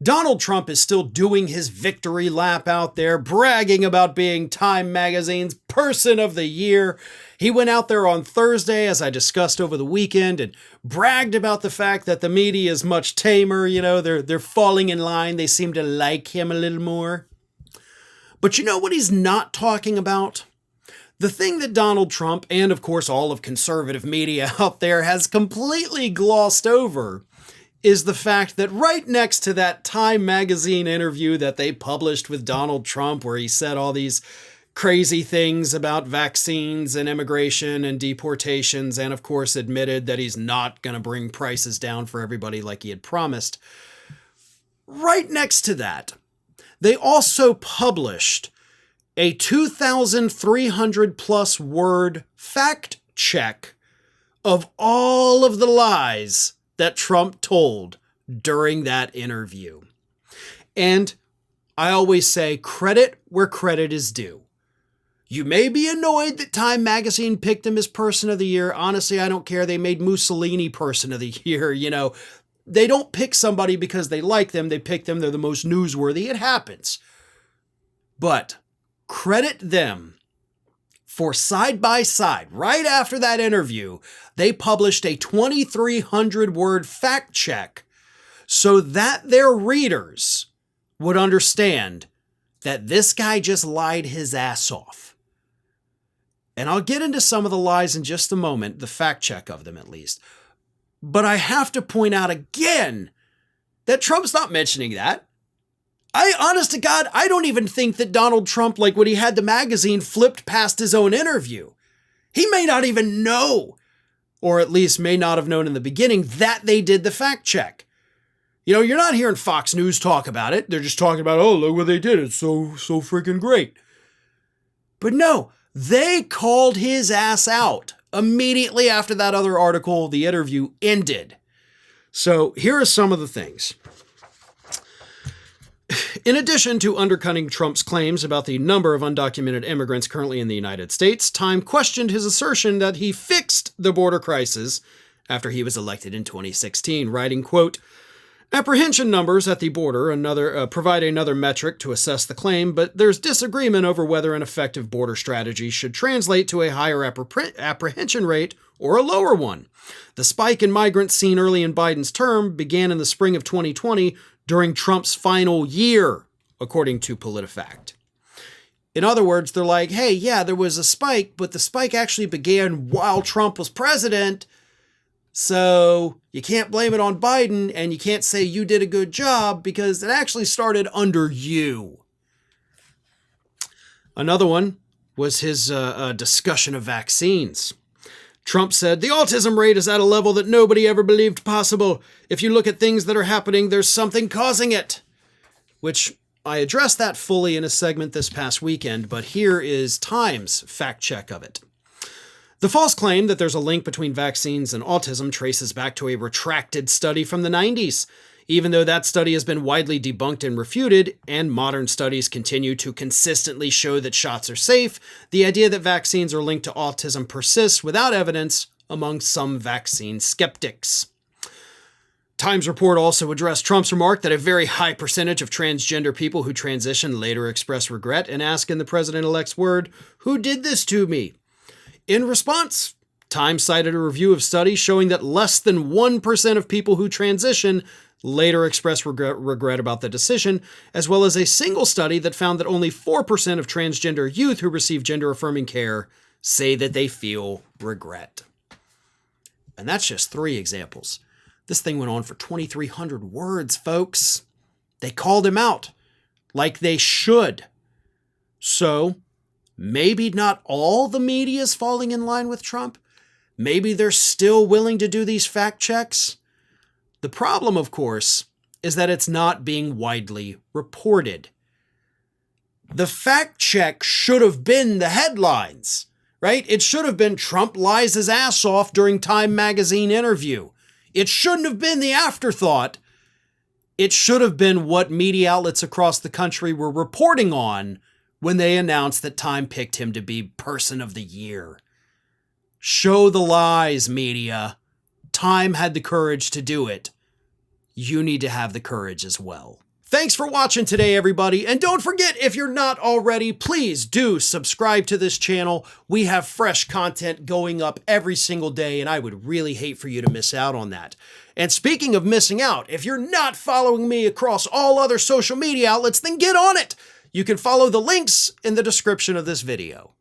Donald Trump is still doing his victory lap out there, bragging about being Time Magazine's Person of the Year. He went out there on Thursday, as I discussed over the weekend, and bragged about the fact that the media is much tamer. You know, they're falling in line. They seem to like him a little more. But you know what he's not talking about? The thing that Donald Trump, and of course all of conservative media out there, has completely glossed over is the fact that right next to that Time Magazine interview that they published with Donald Trump, where he said all these crazy things about vaccines and immigration and deportations, and of course admitted that he's not going to bring prices down for everybody like he had promised. Right next to that, they also published a 2,300 plus word fact check of all of the lies that Trump told during that interview. And I always say credit where credit is due. You may be annoyed that Time Magazine picked him as Person of the Year. Honestly, I don't care. They made Mussolini Person of the Year. You know, they don't pick somebody because they like them. They pick them. They're the most newsworthy. It happens. But credit them for side by side, right after that interview, they published a 2,300 word fact check so that their readers would understand that this guy just lied his ass off. And I'll get into some of the lies in just a moment, the fact check of them at least. But I have to point out again that Trump's not mentioning that. Honest to God, I don't even think that Donald Trump, like when he had the magazine, flipped past his own interview. He may not even know, or at least may not have known in the beginning, that they did the fact check. You know, you're not hearing Fox News talk about it. They're just talking about, oh, look what they did. It's so freaking great. But no, they called his ass out immediately after that other article, the interview, ended. So here are some of the things. In addition to undercutting Trump's claims about the number of undocumented immigrants currently in the United States, Time questioned his assertion that he fixed the border crisis after he was elected in 2016, writing, quote, "Apprehension numbers at the border provide another metric to assess the claim, but there's disagreement over whether an effective border strategy should translate to a higher apprehension rate or a lower one. The spike in migrants seen early in Biden's term began in the spring of 2020 during Trump's final year, according to PolitiFact." In other words, they're like, hey, yeah, there was a spike, but the spike actually began while Trump was president. So you can't blame it on Biden, and you can't say you did a good job because it actually started under you. Another one was his discussion of vaccines. Trump said, "The autism rate is at a level that nobody ever believed possible. If you look at things that are happening, there's something causing it." Which I addressed that fully in a segment this past weekend, but here is Time's fact check of it. "The false claim that there's a link between vaccines and autism traces back to a retracted study from the 90s. Even though that study has been widely debunked and refuted, and modern studies continue to consistently show that shots are safe, the idea that vaccines are linked to autism persists without evidence among some vaccine skeptics." Times report also addressed Trump's remark that a very high percentage of transgender people who transition later express regret and ask in the president-elect's word, "Who did this to me?" In response, Time cited a review of studies showing that less than 1% of people who transition later express regret about the decision, as well as a single study that found that only 4% of transgender youth who receive gender-affirming care say that they feel regret. And that's just 3 examples. This thing went on for 2,300 words, folks. They called him out, like they should. So, maybe not all the media is falling in line with Trump. Maybe they're still willing to do these fact checks. The problem, of course, is that it's not being widely reported. The fact check should have been the headlines, right? It should have been Trump lies his ass off during Time Magazine interview. It shouldn't have been the afterthought. It should have been what media outlets across the country were reporting on when they announced that Time picked him to be Person of the Year. Show the lies, media. Time had the courage to do it. You need to have the courage as well. Thanks for watching today, everybody. And don't forget, if you're not already, please do subscribe to this channel. We have fresh content going up every single day, and I would really hate for you to miss out on that. And speaking of missing out, if you're not following me across all other social media outlets, then get on it. You can follow the links in the description of this video.